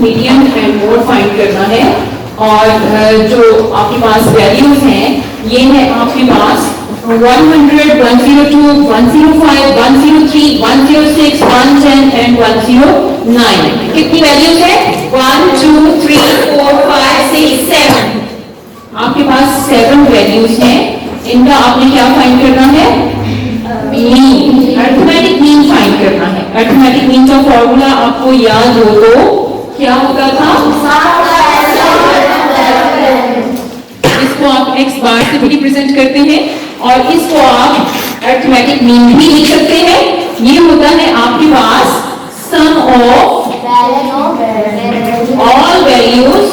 Median and mode find करना है। और जो आपके पास वैल्यूज हैं ये है आपके पास 100, 102, 105, 103, 106, 110 एंड 109। कितनी वैल्यूज है? 1 2 3 4 5 6 7। आपके पास 7 वैल्यूज हैं। इनका आपने क्या फाइंड करना है? मीन, अरिथमेटिक मीन फाइंड करना है। अरिथमेटिक मीन का फॉर्मूला आपको याद हो तो क्या होता था? इसको आप x बार से भी रिप्रेजेंट करते हैं और इसको आप अरिथमेटिक मीन भी लिख सकते हैं। ये होता है आपके पास sum of all values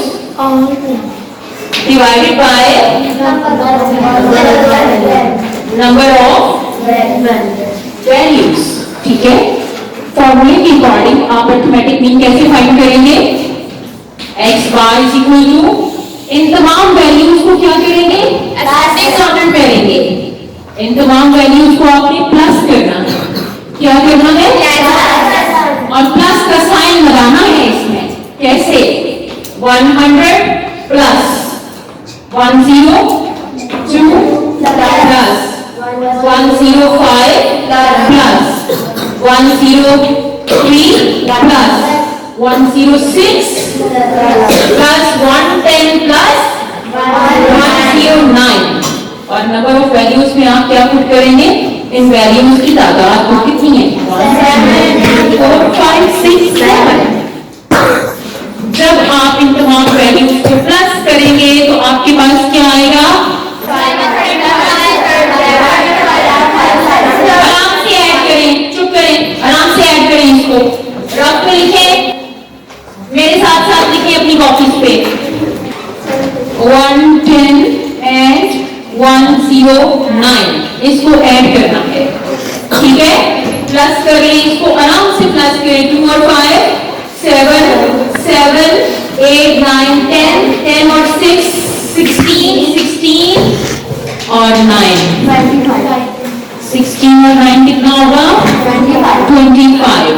divided by number of values. ठीक है, फॉर्मूले के अकॉर्डिंग आप अरिथमेटिक मीन कैसे फाइंड करेंगे? x bar is equal to, इन तमाम वैल्यूज को क्या करेंगे? एडिशन करेंगे। इन तमाम वैल्यूज को आपने प्लस करना है। क्या करना है? और प्लस का साइन लगाना है इसमें। कैसे? 100 plus 102 plus 105 plus 103 plus 106 plus 110 plus 109। और नंबर ऑफ वैल्यूज में आप क्या पुट करेंगे? इन वैल्यूज की तादाद वो कितनी है? 1 2 4 5 6 7। जब आप इन तमाम वैल्यूज को प्लस करेंगे तो आपके पास क्या आएगा? आराम से ऐड करें, चुप करें, आराम से ऐड करें। इसको रफ में लिखें, मेरे साथ साथ लिखिए अपनी कॉपीज पे। 110 एंड 109 इसको ऐड करना है। ठीक है, प्लस करें इसको, आराम से प्लस करें। 2 और 5 7 7 8 9 10 10 और 6 16 16 और 9 16 और 9 कितना होगा? 25।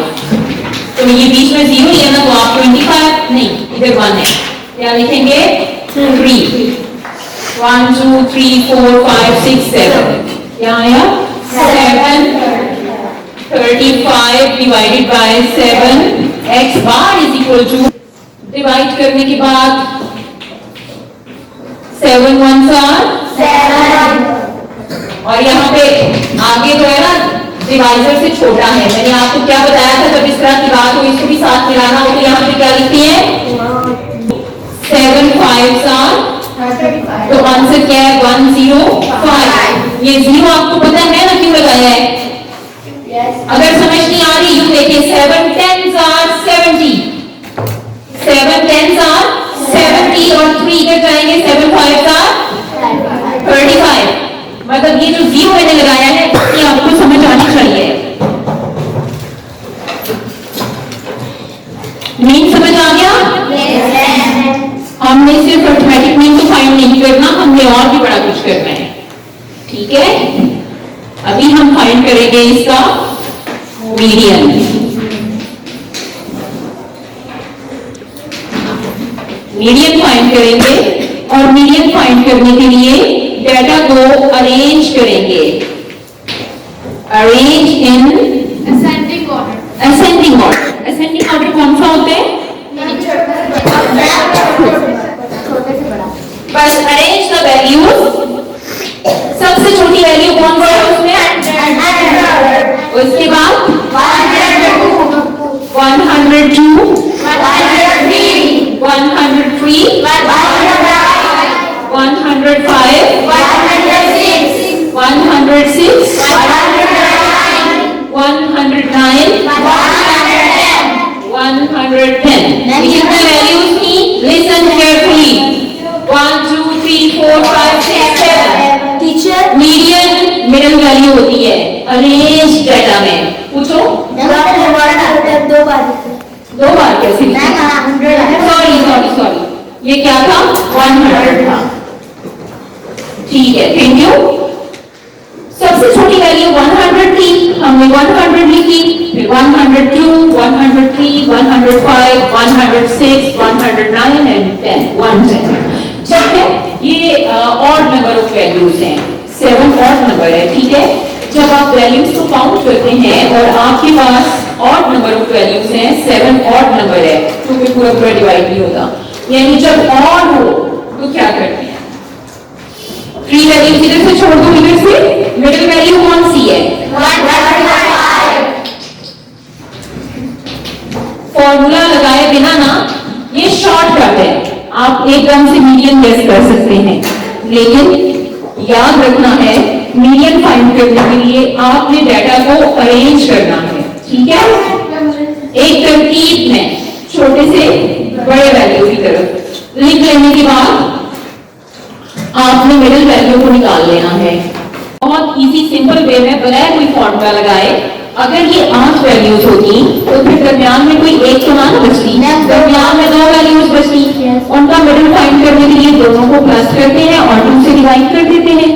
तो ये बीच में 0 लिया ना तो आप 25 नहीं, इधर 1 है। क्या लिखेंगे? 3 1 2 3 4 5 6 7। क्या आया? 7 35 divided by 7। x bar is equal to, divide करने के बाद 7 1s are 7। और यहाँ पे आगे जो है ना डिवाइजर से छोटा है। मैंने आपको क्या बताया था, जब इस तरह की बात हो इसको भी साथ मिलाना हो तो यहाँ पे क्या लिखती है? 7 5s are, तो आंसर क्या है? 105। ये 0 आपको पता है ना क्यों लगाया है? अगर समझ नहीं आ रही यूं देखिए, 7 10s are 70, 7 10s are 70 और 3 इधर जाएंगे, 7 5s are 35। मतलब ये जो 0 मैंने लगाया है ये आपको समझ आनी चाहिए। मीन समझ आ गया? हमने सिर्फ अरिथमेटिक मीन को फाइंड नहीं करना, हमने और भी बड़ा कुछ करना है। ठीक है, अभी हम फाइंड करेंगे इसका मीडियन। मीडियन फाइंड करेंगे और मीडियन फाइंड करने के लिए डेटा को अरेंज करेंगे। Arrange in ascending order. Ascending order. Ascending order कौन सा होता है? बस अरेंज द वैल्यूज। सबसे छोटी वैल्यू कौन सा है उसमें? 100। उसके बाद 102 103 105 106 109 110। कितने वैल्यूज की? Listen carefully. 1 2 3 4 5 6 7। Teacher, median middle value होती है अरेंज डेटा में। पूछो। दो बार कैसे? सॉरी ये क्या था? 100 था। ठीक है, थैंक यू। सबसे छोटी वैल्यू 100 थी, हमने 100 लिखी, फिर 102, 103, 105, 106, 109 and 10, 110. ठीक है, ये ऑड नंबर ऑफ वैल्यूज हैं, 7 ऑड नंबर है, ठीक है। जब आप वैल्यूज को काउंट करते हैं और आपके पास ऑड नंबर ऑफ वैल्यूज हैं, 7 ऑड नंबर है, क्योंकि पूरा पूरा डिवाइड नहीं होता, यानी जब ऑड हो तो क्या करते हैं, 3 वैल्यूज इधर से छोड़ दो, इधर से मिडिल वैल्यू कौन सी है, 1/5। फॉर्मूला लगाए बिना ना, ये शॉर्टकट है, आप एकदम से मीडियन गेस कर सकते हैं, लेकिन याद रखना है मीडियन फाइंड करने के लिए आपने डाटा को अरेंज करना है, ठीक है, एक तरतीब में छोटे से बड़े वैल्यू की तरफ लिख लेने के बाद आपने मिडिल वैल्यू को निकाल लेना है। बहुत इजी सिंपल वे में बगैर कोई फॉर्मूला लगाए, अगर ये 8 वैल्यूज होती तो फिर दरमियान में कोई एक तो ना बचती, दरमियान में 2 वैल्यूज बचती, उनका मिडिल फाइंड करने के लिए दोनों को प्लस करते हैं और 2 से डिवाइड कर देते हैं।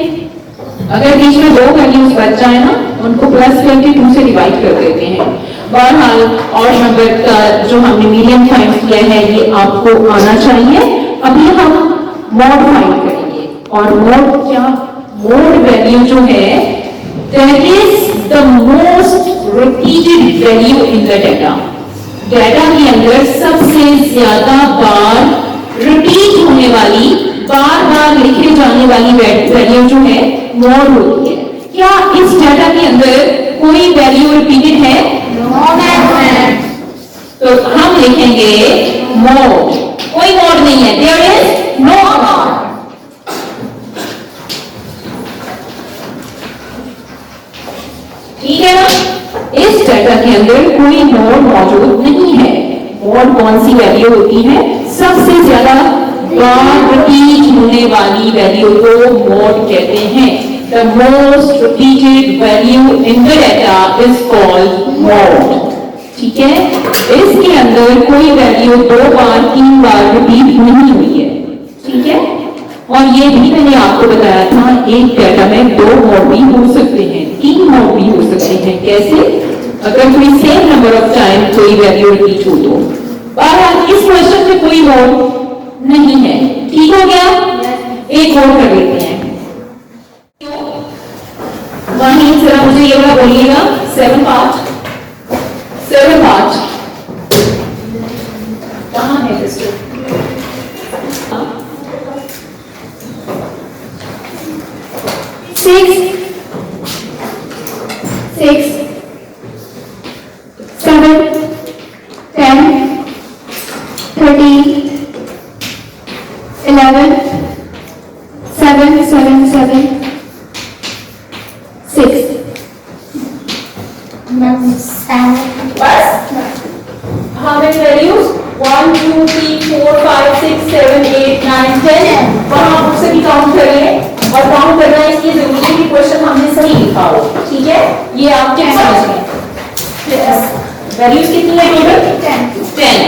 अगर बीच में 2 वैल्यूज बच जाए ना, उनको प्लस करके 2 से डिवाइड कर देते हैं। बहरहाल और नंबर का जो हमने मीडियन फाइंड किया है ये आपको आना चाहिए। अभी हम मोड फाइंड करेंगे, और मोड क्या, मोड वैल्यू जो है that is the most repeated value in the data. Data के अंदर सबसे ज्यादा बार रिपीट होने वाली, बार बार लिखे जाने वाली वैल्यू जो है मोड होती है। क्या इस डाटा के अंदर कोई वैल्यू रिपीटेड है? तो हम लिखेंगे मोड, कोई मोड नहीं है, देयर इज नो मोड। ठीक है ना, इस डाटा के अंदर कोई मोड मौजूद नहीं है। मोड कौन सी वैल्यू होती है? सबसे ज्यादा बार रिपीट होने वाली वैल्यू को मोड कहते हैं। The most repeated value in the data is called mode. ठीक है, इसके अंदर कोई वैल्यू 2 बार 3 बार रिपीट नहीं हुई है, ठीक है। और ये भी मैंने आपको बताया था, एक डाटा में 2 मोड भी हो सकते हैं, 3 मोड भी हो सकते हैं। कैसे? अगर कोई सेम नंबर ऑफ टाइम कोई वैल्यू रिपीट हो तो। बहरहाल इस क्वेश्चन में कोई मोड नहीं है, ठीक हो गया। एक और कर लेते हैं, वहीं जरा मुझे ये वाला बोलिएगा, 7 पार्ट कहाँ है इसको? 6 7 10 13 11 7 7 7 6 बस। How many values? 1 2 3 4 5 6 7 8 9 10। और आप उससे भी काउंट करिए, और काउंट करना इसलिए जरूरी है कि क्वेश्चन हमने सही लिखा हो, ठीक है। ये आप क्या समझ गए? वैल्यूज कितनी है टोटल? 10।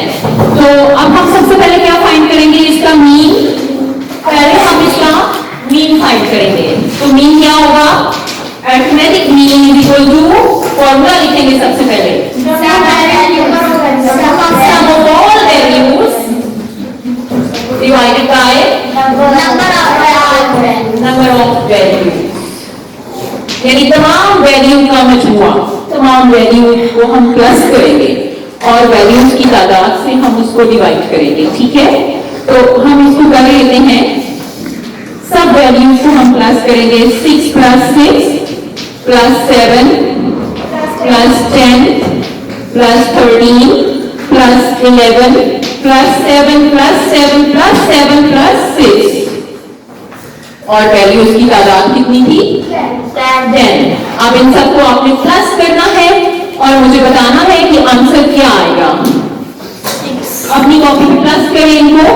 तो अब हम सबसे पहले क्या फाइंड करेंगे? इसका मीन। पहले हम इसका मीन फाइंड करेंगे। तो मीन क्या होगा? Arithmetic mean is equal to, formula लिखेंगे सबसे पहले, sum of all values divided by number of values, यानी तमाम वैल्यू का मजमुआ, तमाम वैल्यू को हम प्लस करेंगे और वैल्यूज की तादाद से हम उसको डिवाइड करेंगे, ठीक है। तो हम इसको कर लेते हैं, सब वैल्यूज को हम प्लस करेंगे। 6 + 6 + 7 + 10 + 13 + 11 + 7 + 7 + 7 + 6, और वैल्यूज की तादाद कितनी थी? 10। अब इन सबको आपने प्लस करना है और मुझे बताना है कि आंसर क्या आएगा। अपनी कॉपी पे प्लस करें इनको,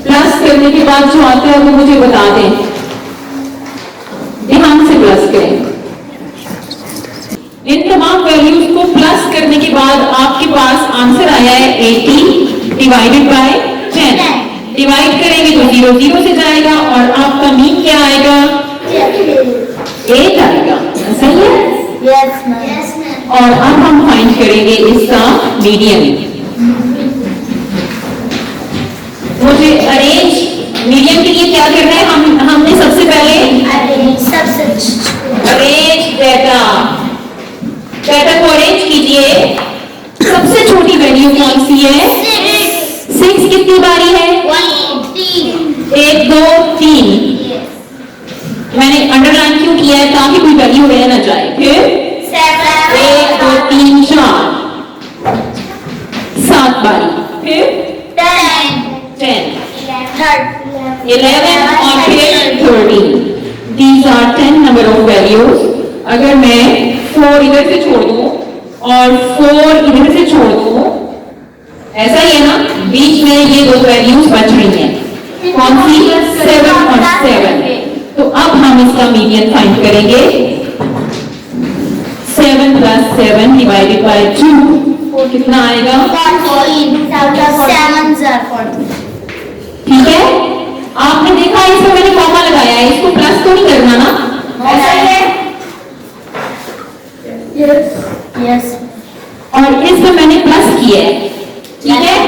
प्लस करने के बाद जो आता है वो मुझे बता दें, ध्यान से प्लस करें। इन तमाम वैल्यूज को प्लस करने के बाद आपके पास आंसर आया है 80 डिवाइडेड बाय 10। डिवाइड करेंगे तो 0 0 से जाएगा और आपका मीन क्या आएगा? 8 आएगा। सही है? Yes, ma'am. और अब हम फाइंड करेंगे इसका मीडियन। मुझे अरेंज मीडियन के लिए क्या करना है, हमने सबसे पहले अरेंज डेटा को अरेंज कीजिए। सबसे छोटी वैल्यू कौन सी है? 6 कितनी बारी है? 1 2 3। मैंने अंडरलाइन क्यों किया है? ताकि कोई वैल्यू रह ना जाए। फिर 1 2 3 4 7 बारी। फिर 10 11 और फिर 13। These are 10 number of values। अगर मैं 4 इधर से छोड़ दूं और 4 इधर से छोड़ दूं, ऐसा ही है ना, बीच में ये दो वैल्यूज बच रही हैं। कौन सी? 7 और 7। तो अब हम इसका मीडियन फाइंड करेंगे। 7 + 7 डिवाइडेड बाय 2 कितना आएगा? 7 ठीक है, आपने देखा इसमें मैंने कॉमा लगाया है, इसको प्लस तो नहीं करना ना? ऐसा ही है। यस और इसमें मैंने प्लस किया है, ठीक है।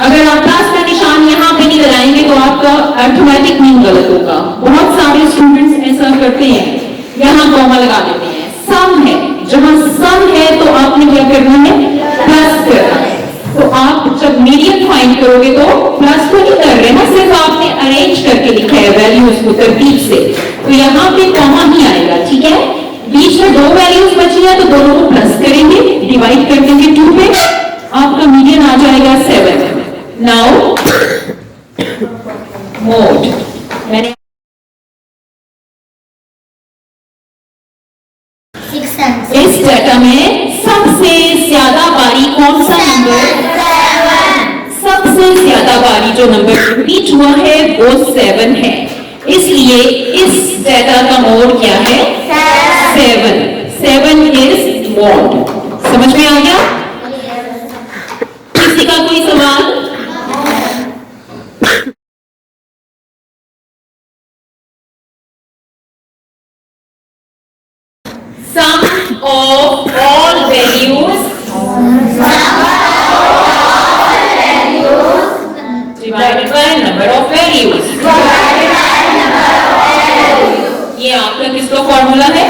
अगर आप प्लस का निशान यहाँ पे नहीं लगाएंगे तो आपका अर्थमेटिक मीन गलत होगा। बहुत सारे स्टूडेंट्स ऐसा करते हैं, यहाँ कॉमा लगा देते हैं। सम है, जहां सम है तो आपने क्या करना है? प्लस करना है। तो आप जब मीडियन फाइंड करोगे तो प्लस तो नहीं कर रहे ना, सिर्फ आपने अरेंज करके लिखा है वैल्यूज को तरतीब से, तो यहाँ पे कॉमा ही आएगा, ठीक है। बीच में दो वैल्यूज बची है तो दोनों को प्लस करेंगे, डिवाइड कर देंगे 2 पे, आपका मीडियन आ जाएगा 7। नाउ मोड, मैंने इस डेटा में सबसे ज्यादा बारी कौन सा नंबर? सबसे ज्यादा बारी जो नंबर रिपीट हुआ है वो 7 है, इसलिए इस डेटा का मोड क्या है? 7। 7 इज मोड। समझ में आ गया? किसी का कोई सवाल? Sum of all values divided by number of values। ये आपका किसका फॉर्मूला है?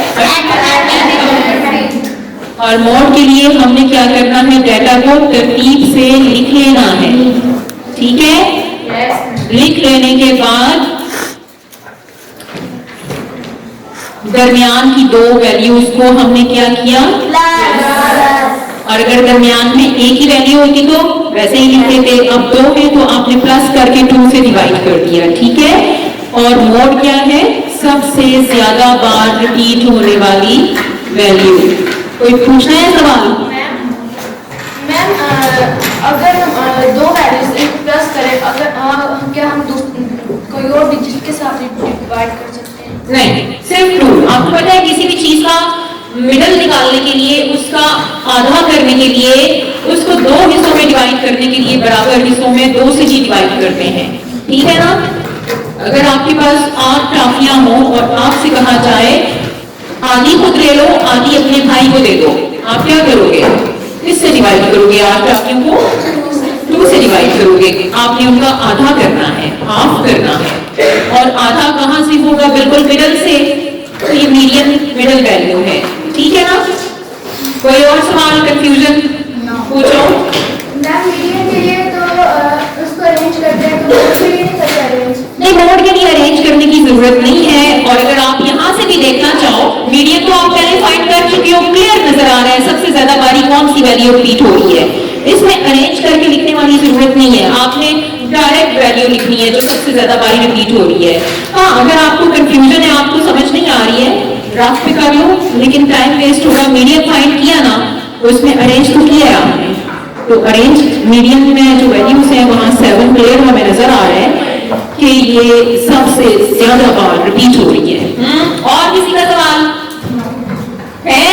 और मोड के लिए हमने क्या करना है? डेटा को तरतीब से लिख लेना है, ठीक है। लिख लेने के बाद दरमियान की दो वैल्यूज को हमने क्या किया? और अगर दरमियान में एक ही वैल्यू होती तो वैसे ही लिखते थे, अब 2 है तो आपने प्लस करके 2 से डिवाइड कर दिया, ठीक है। और मोड क्या है? सबसे ज्यादा बार रिपीट होने वाली वैल्यू। कोई पूछना है सवाल? मैम अगर हम दो वैल्यूज एक प्लस करें, अगर क्या हम कोई और डिजिट के साथ डिवाइड कर सकते हैं? नहीं, सिर्फ 2। आपको पता है किसी भी चीज का मिडल निकालने के लिए, उसका आधा करने के लिए, उसको 2 हिस्सों में डिवाइड करने के लिए बराबर हिस्सों में 2 से ही डिवाइड करते हैं, ठीक है ना। अगर आपके पास 8 टाफियां हो और आपसे कहा जाए आधी खुद ले लो, आधी अपने भाई को दे दो, आप क्या करोगे? किससे डिवाइड करोगे? 8 टाफियों को 2 से डिवाइड करोगे। आपने उनका आधा करना है, हाफ करना है, और आधा कहां से होगा? बिल्कुल मिडल से। तो ये मीडियन मिडल वैल्यू है, ठीक है ना। कोई और सवाल, कंफ्यूजन पूछो। मैम मीडियन के लिए तो उसको अरेंज करते हैं, तो मोड के लिए नहीं करते अरेंज? नहीं, मोड के लिए अरेंज करने की जरूरत नहीं है। और अगर आप यहाँ से भी देखना चाहो, मीडियन तो आप पहले फाइंड कर चुके हो, क्लियर नजर आ रहा है सबसे ज्यादा बारी कौन सी वैल्यू रिपीट हो रही है। इसमें अरेंज करके लिखने वाली जरूरत नहीं है, आपने डायरेक्ट वैल्यू लिखनी है जो सबसे ज्यादा बारी रिपीट हो रही है। हाँ, अगर आपको कंफ्यूजन है, आपको समझ नहीं आ रही है, ड्राफ्ट पे कर लो, लेकिन टाइम वेस्ट होगा। मीडियन फाइंड किया ना, तो उसमें अरेंज तो किया है आपने, तो अरेंज मीडियन में जो वैल्यूज है वहां 7 क्लियर हमें नजर आ रहा है कि ये सबसे ज्यादा बार रिपीट हो रही है। और किसी का सवाल है?